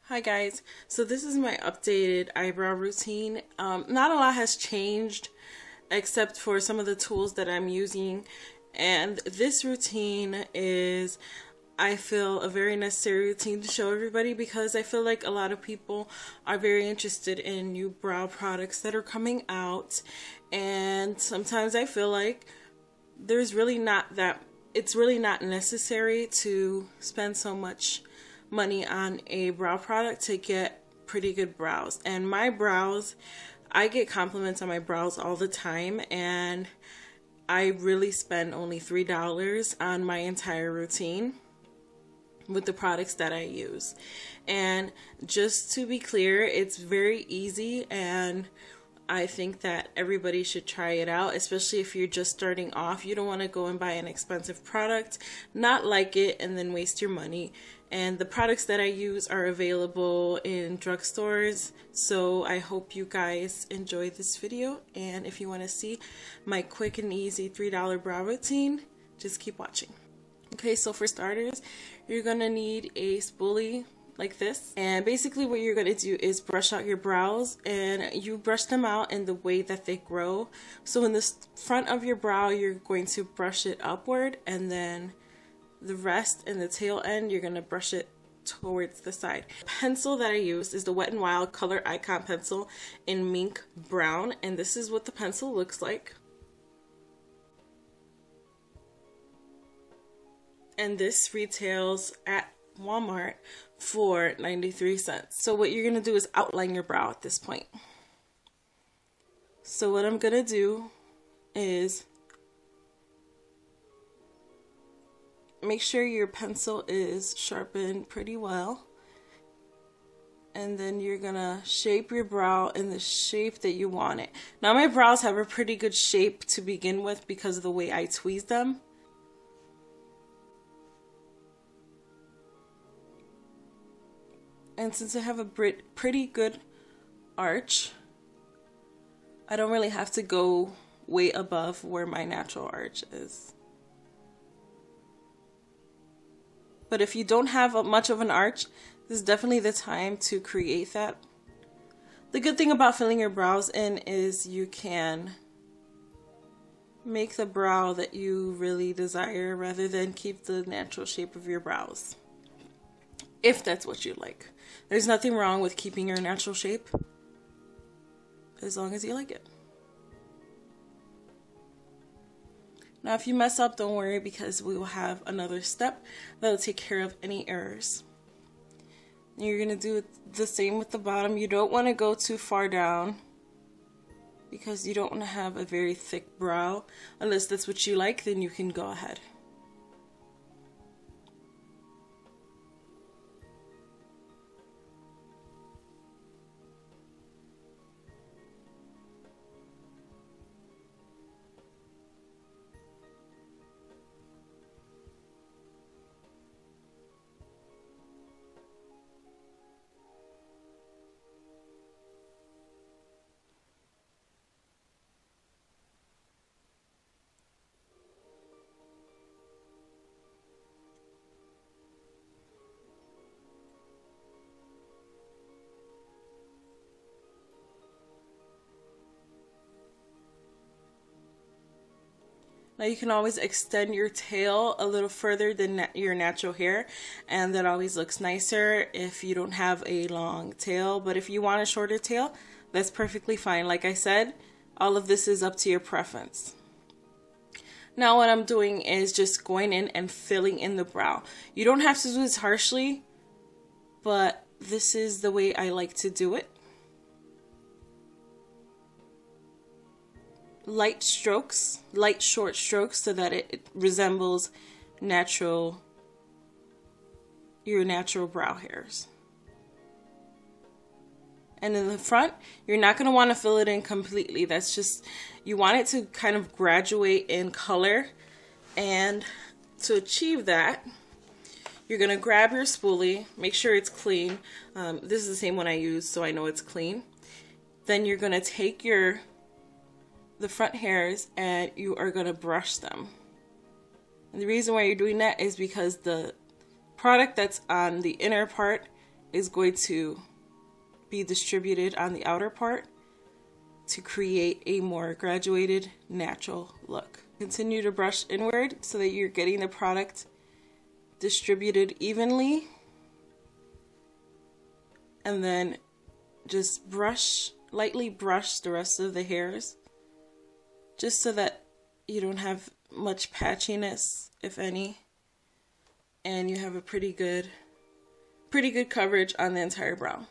Hi guys, so this is my updated eyebrow routine. Not a lot has changed except for some of the tools that I'm using, and this routine is, I feel, a very necessary routine to show everybody because I feel like a lot of people are very interested in new brow products that are coming out, and sometimes I feel like it's really not necessary to spend so much money on a brow product to get pretty good brows. And my brows, I get compliments on my brows all the time, and I really spend only $3 on my entire routine with the products that I use. And just to be clear, it's very easy, and I think that everybody should try it out, especially if you're just starting off. You don't want to go and buy an expensive product, not like it, and then waste your money. And the products that I use are available in drugstores, so I hope you guys enjoy this video. And if you want to see my quick and easy $3 brow routine, just keep watching. Okay, so for starters, you're going to need a spoolie like this, and basically what you're going to do is brush out your brows, and you brush them out in the way that they grow. So in the front of your brow, you're going to brush it upward, and then the rest and the tail end, you're going to brush it towards the side. The pencil that I use is the Wet n Wild Color Icon pencil in Mink Brown, and this is what the pencil looks like. And this retails at Walmart for 93 cents. So what you're going to do is outline your brow at this point. So what I'm going to do is make sure your pencil is sharpened pretty well, and then you're gonna shape your brow in the shape that you want it. Now my brows have a pretty good shape to begin with because of the way I tweeze them. And since I have a pretty good arch, I don't really have to go way above where my natural arch is. But if you don't have much of an arch, this is definitely the time to create that. The good thing about filling your brows in is you can make the brow that you really desire rather than keep the natural shape of your brows, if that's what you like. There's nothing wrong with keeping your natural shape as long as you like it. Now if you mess up, don't worry, because we will have another step that will take care of any errors. You're going to do the same with the bottom. You don't want to go too far down because you don't want to have a very thick brow. Unless that's what you like, then you can go ahead. Now you can always extend your tail a little further than your natural hair, and that always looks nicer if you don't have a long tail. But if you want a shorter tail, that's perfectly fine. Like I said, all of this is up to your preference. Now what I'm doing is just going in and filling in the brow. You don't have to do this harshly, but this is the way I like to do it. Light strokes, light short strokes, so that it resembles your natural brow hairs. And in the front, you're not going to want to fill it in completely. That's just, you want it to kind of graduate in color. And to achieve that, you're going to grab your spoolie, make sure it's clean. This is the same one I use, so I know it's clean. Then you're going to take the front hairs and you are going to brush them. And the reason why you're doing that is because the product that's on the inner part is going to be distributed on the outer part to create a more graduated, natural look. Continue to brush inward so that you're getting the product distributed evenly. And then just brush, lightly brush the rest of the hairs, just so that you don't have much patchiness, if any, and you have a pretty good coverage on the entire brow.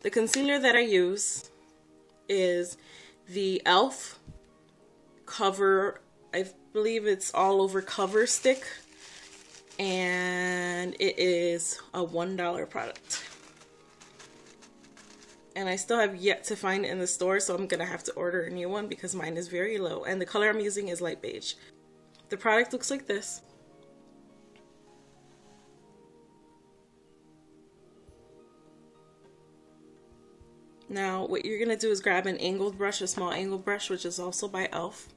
The concealer that I use is the e.l.f. Cover, I believe it's all over cover stick, and it is a $1 product. And I still have yet to find it in the store, so I'm gonna have to order a new one because mine is very low, and the color I'm using is light beige. The product looks like this. Now, what you're going to do is grab an angled brush, a small angled brush, which is also by e.l.f.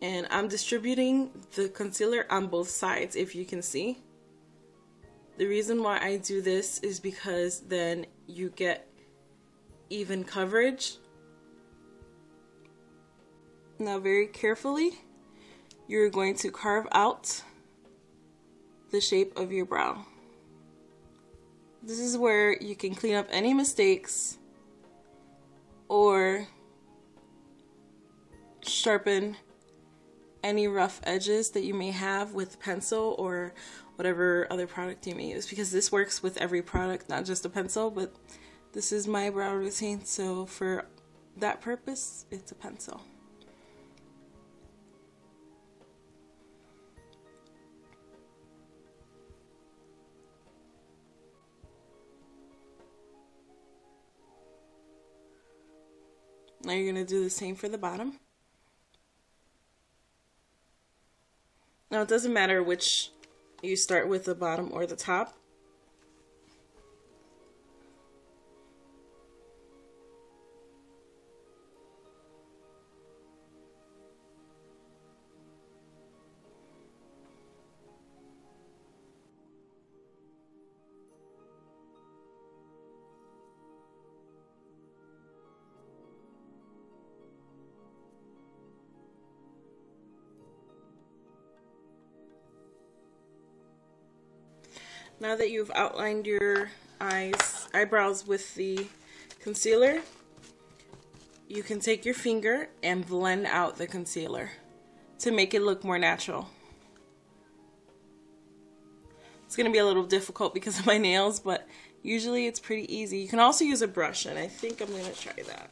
And I'm distributing the concealer on both sides, if you can see. The reason why I do this is because then you get even coverage. Now, very carefully, you're going to carve out the shape of your brow. This is where you can clean up any mistakes or sharpen any rough edges that you may have with pencil or whatever other product you may use, because this works with every product, not just a pencil, but this is my brow routine, so for that purpose, it's a pencil. Now you're going to do the same for the bottom. Now it doesn't matter which you start with, the bottom or the top. Now that you've outlined your eyebrows with the concealer, you can take your finger and blend out the concealer to make it look more natural. It's going to be a little difficult because of my nails, but usually it's pretty easy. You can also use a brush, and I think I'm going to try that.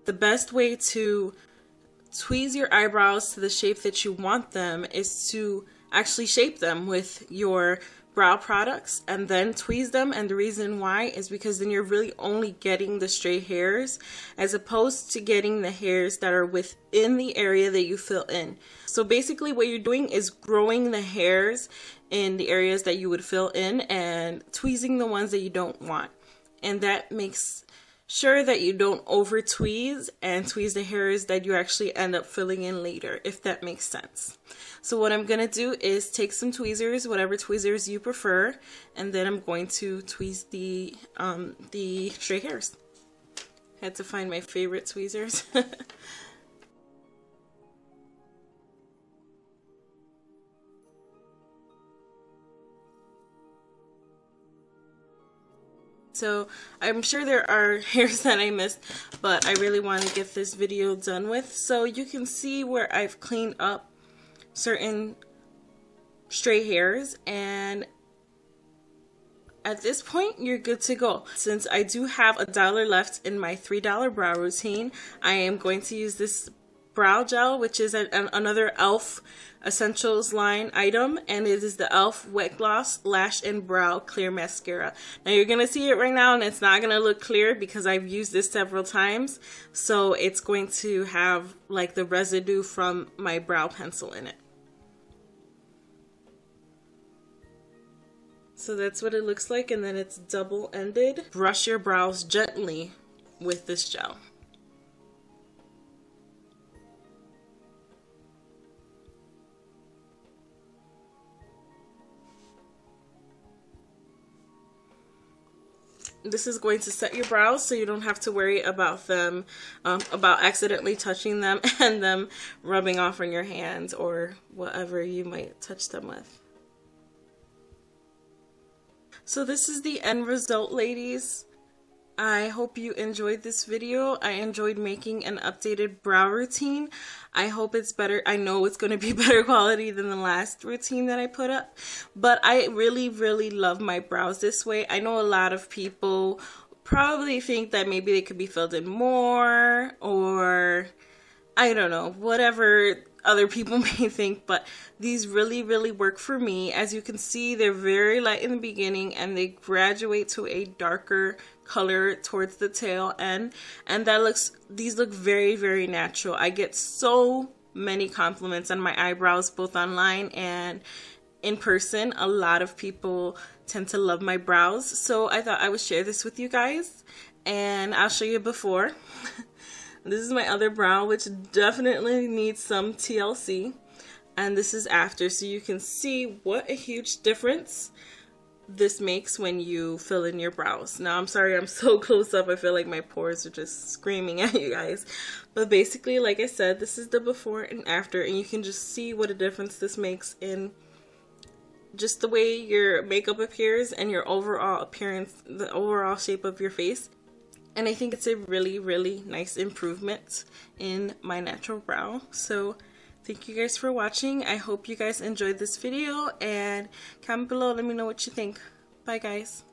The best way to tweeze your eyebrows to the shape that you want them is to actually shape them with your brow products and then tweeze them. And the reason why is because then you're really only getting the stray hairs as opposed to getting the hairs that are within the area that you fill in. So basically what you're doing is growing the hairs in the areas that you would fill in and tweezing the ones that you don't want. And that makes sure that you don't over tweeze and tweeze the hairs that you actually end up filling in later, if that makes sense. So what I'm gonna do is take some tweezers, whatever tweezers you prefer, and then I'm going to tweeze the stray hairs. Had to find my favorite tweezers. So I'm sure there are hairs that I missed, but I really want to get this video done with. So you can see where I've cleaned up certain stray hairs, and at this point you're good to go. Since I do have $1 left in my $3 brow routine, I am going to use this brow gel, which is another e.l.f. Essentials line item, and it is the e.l.f. Wet Gloss Lash and Brow Clear Mascara. Now you're gonna see it right now and it's not gonna look clear because I've used this several times, so it's going to have like the residue from my brow pencil in it. So that's what it looks like, and then it's double-ended. Brush your brows gently with this gel. This is going to set your brows so you don't have to worry about them, about accidentally touching them and them rubbing off on your hands or whatever you might touch them with. So this is the end result, ladies. I hope you enjoyed this video. I enjoyed making an updated brow routine. I hope it's better. I know it's going to be better quality than the last routine that I put up, but I really, really love my brows this way. I know a lot of people probably think that maybe they could be filled in more, or I don't know, whatever other people may think, but these really, really work for me. As you can see, they're very light in the beginning and they graduate to a darker color towards the tail end, and these look very, very natural. I get so many compliments on my eyebrows, both online and in person. A lot of people tend to love my brows, so I thought I would share this with you guys, and I'll show you before. This is my other brow, which definitely needs some TLC, and this is after, so you can see what a huge difference this makes when you fill in your brows. Now, I'm sorry I'm so close up. I feel like my pores are just screaming at you guys. But basically, like I said, this is the before and after, and you can just see what a difference this makes in just the way your makeup appears and your overall appearance, the overall shape of your face. And I think it's a really, really nice improvement in my natural brow. So thank you guys for watching. I hope you guys enjoyed this video, and comment below, let me know what you think. Bye guys.